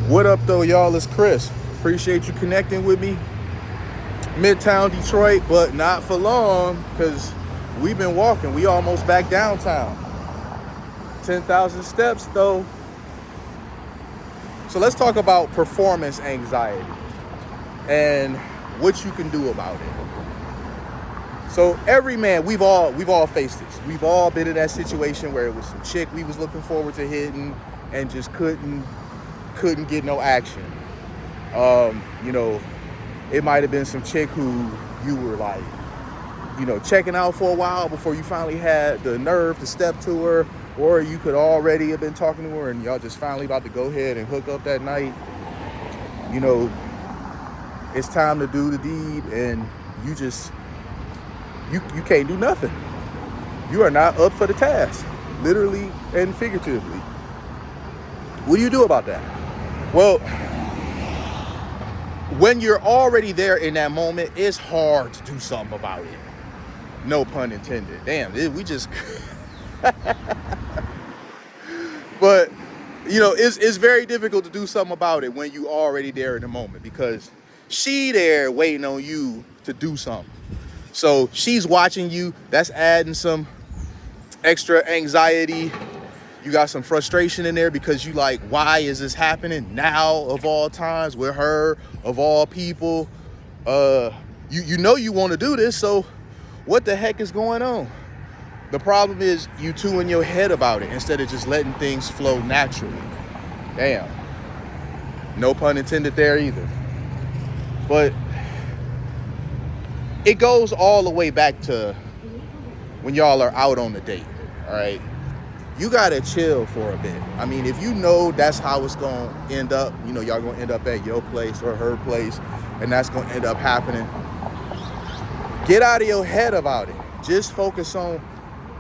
What up, though, y'all? It's Chris. Appreciate you connecting with me. Midtown Detroit, but not for long because we've been walking. We almost back downtown. 10,000 steps, though. So let's talk about performance anxiety and what you can do about it. So every man, we've all faced this. We've all been in that situation where it was some chick we was looking forward to hitting and just couldn't get no action. It might have been some chick who you were like, checking out for a while before you finally had the nerve to step to her, or you could already have been talking to her and y'all just finally about to go ahead and hook up that night. It's time to do the deed and you can't do nothing. You are not up for the task, literally and figuratively. What do you do about that? Well, when you're already there in that moment, it's hard to do something about it. No pun intended. Damn, we just... But, it's very difficult to do something about it when you already there in the moment because she there waiting on you to do something. So she's watching you. That's adding some extra anxiety. You got some frustration in there because you like, why is this happening now of all times with her of all people? You want to do this, so what the heck is going on? The problem is you two in your head about it instead of just letting things flow naturally. Damn. No pun intended there either. But it goes all the way back to when y'all are out on the date, all right? You gotta chill for a bit. I mean, if you know that's how it's gonna end up, y'all gonna end up at your place or her place, and that's gonna end up happening, get out of your head about it. Just focus on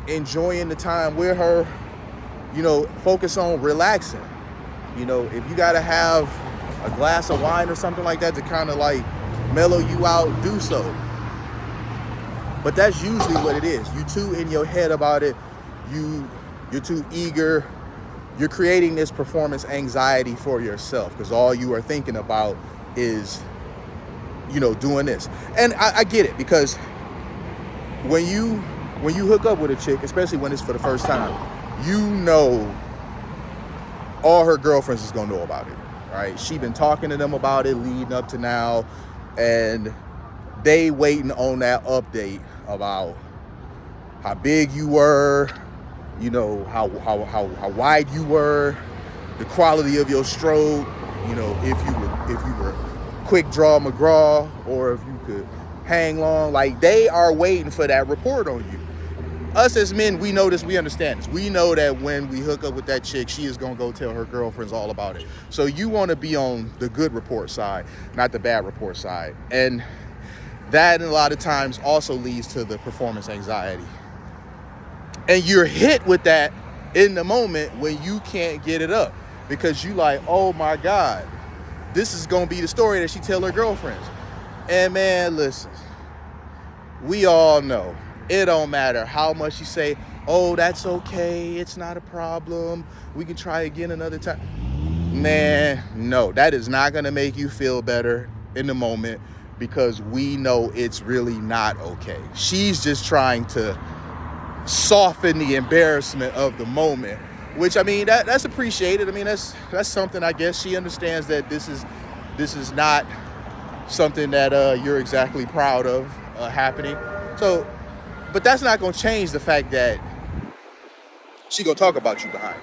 enjoying the time with her, focus on relaxing. If you gotta have a glass of wine or something like that to kind of like mellow you out, do so. But that's usually what it is. You too in your head about it. You're too eager. You're creating this performance anxiety for yourself because all you are thinking about is, doing this. And I get it because when you hook up with a chick, especially when it's for the first time, all her girlfriends is gonna know about it, right? She been talking to them about it leading up to now, and they waiting on that update about how big you were, how wide you were, the quality of your stroke, if you were quick draw McGraw, or if you could hang long. Like, they are waiting for that report on you. Us as men, we know this, we understand this. We know that when we hook up with that chick, she is gonna go tell her girlfriends all about it. So you wanna be on the good report side, not the bad report side. And that a lot of times also leads to the performance anxiety. And you're hit with that in the moment when you can't get it up because you like, oh my God, this is gonna be the story that she tell her girlfriends. And man, listen, we all know it don't matter how much you say, oh, that's okay, it's not a problem, we can try again another time. Man, no, that is not gonna make you feel better in the moment because we know it's really not okay. She's just trying to soften the embarrassment of the moment, which, I mean, that's appreciated. I mean, that's something, I guess she understands that this is not something that you're exactly proud of happening. So, but that's not gonna change the fact that she gonna talk about you behind.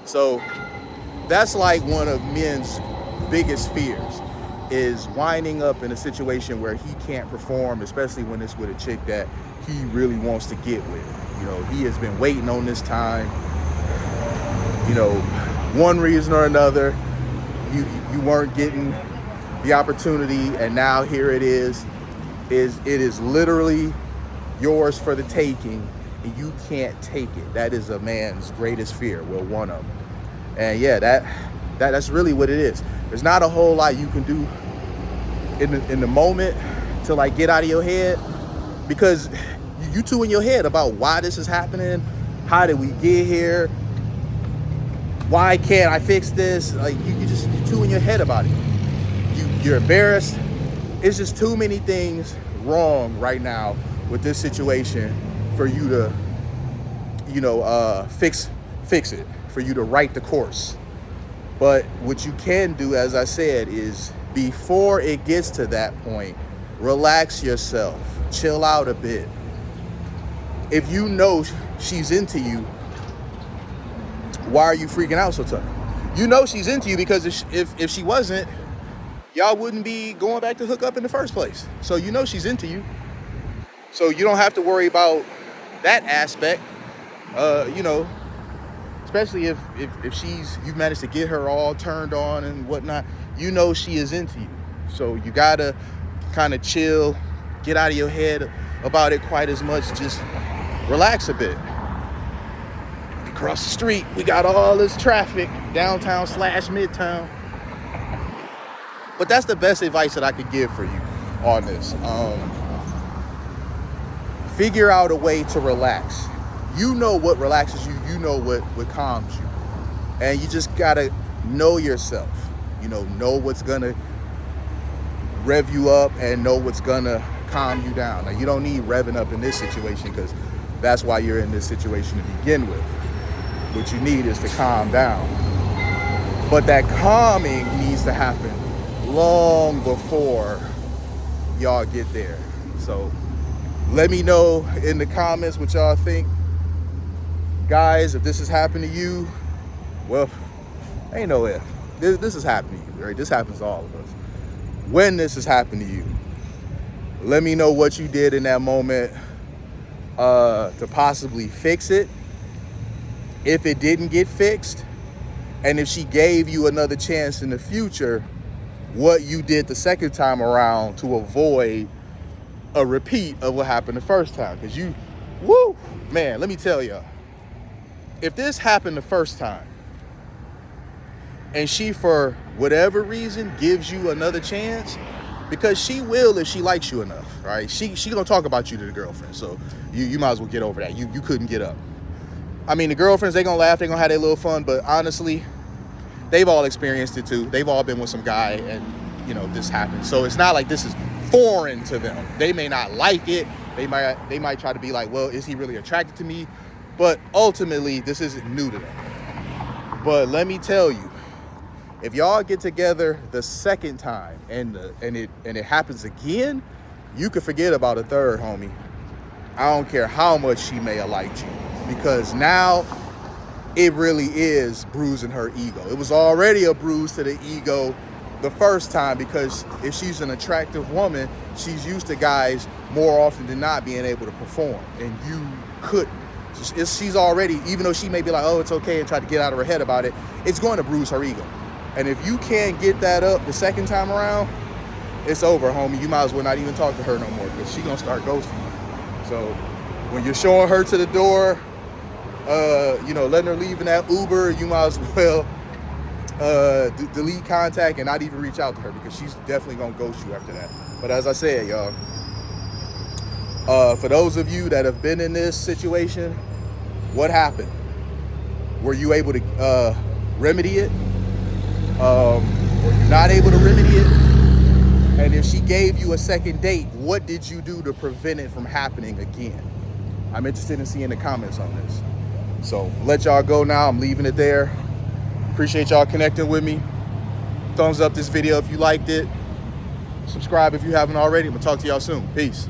So that's like one of men's biggest fears, is winding up in a situation where he can't perform, especially when it's with a chick that he really wants to get with. He has been waiting on this time. One reason or another, you weren't getting the opportunity, and now here it is. It is literally yours for the taking, and you can't take it. That is a man's greatest fear. Well, one of them. And yeah, that's really what it is. There's not a whole lot you can do in the moment to like get out of your head, because you two in your head about why this is happening, how did we get here, why can't I fix this? Like you're too in your head about it. You're embarrassed. It's just too many things wrong right now with this situation for you to, fix it, for you to right the course. But what you can do, as I said, is before it gets to that point, relax yourself, chill out a bit. If you know she's into you, why are you freaking out so tough? You know she's into you because if she wasn't, y'all wouldn't be going back to hook up in the first place. So you know she's into you. So you don't have to worry about that aspect, especially if you've managed to get her all turned on and whatnot. You know she is into you. So you gotta kind of chill, get out of your head about it quite as much, just relax a bit. Across the street, we got all this traffic, downtown / midtown. But that's the best advice that I could give for you on this. Figure out a way to relax. You know what relaxes you. You know what calms you. And you just gotta know yourself. Know what's gonna rev you up and know what's gonna calm you down. Now, you don't need revving up in this situation because that's why you're in this situation to begin with. What you need is to calm down. But that calming needs to happen long before y'all get there. So let me know in the comments what y'all think. Guys, if this has happened to you, well, ain't no if. This has happened to you, right? This happens to all of us. When this has happened to you, let me know what you did in that moment to possibly fix it. If it didn't get fixed, and if she gave you another chance in the future, what you did the second time around to avoid a repeat of what happened the first time. Because man, let me tell y'all, if this happened the first time and she, for whatever reason, gives you another chance, because she will if she likes you enough, right? She gonna talk about you to the girlfriend, so you might as well get over that. You couldn't get up. I mean, the girlfriends, they gonna laugh, they gonna have their little fun, but honestly, they've all experienced it too. They've all been with some guy and, this happened. So it's not like this is foreign to them. They may not like it. They might try to be like, well, is he really attracted to me? But ultimately, this isn't new to them. But let me tell you, if y'all get together the second time and it happens again, you can forget about a third, homie. I don't care how much she may have liked you, because now it really is bruising her ego. It was already a bruise to the ego the first time, because if she's an attractive woman, she's used to guys more often than not being able to perform, and you couldn't. She's already, even though she may be like, oh, it's okay, and try to get out of her head about it, it's going to bruise her ego. And if you can't get that up the second time around, it's over, homie. You might as well not even talk to her no more, because she's going to start ghosting you. So when you're showing her to the door, letting her leave in that Uber, you might as well delete contact and not even reach out to her, because she's definitely going to ghost you after that. But as I said, y'all, for those of you that have been in this situation, what happened? Were you able to remedy it? Were you not able to remedy it? And if she gave you a second date, what did you do to prevent it from happening again? I'm interested in seeing the comments on this. So let y'all go now. I'm leaving it there. Appreciate y'all connecting with me. Thumbs up this video if you liked it. Subscribe if you haven't already. I'm gonna talk to y'all soon. Peace.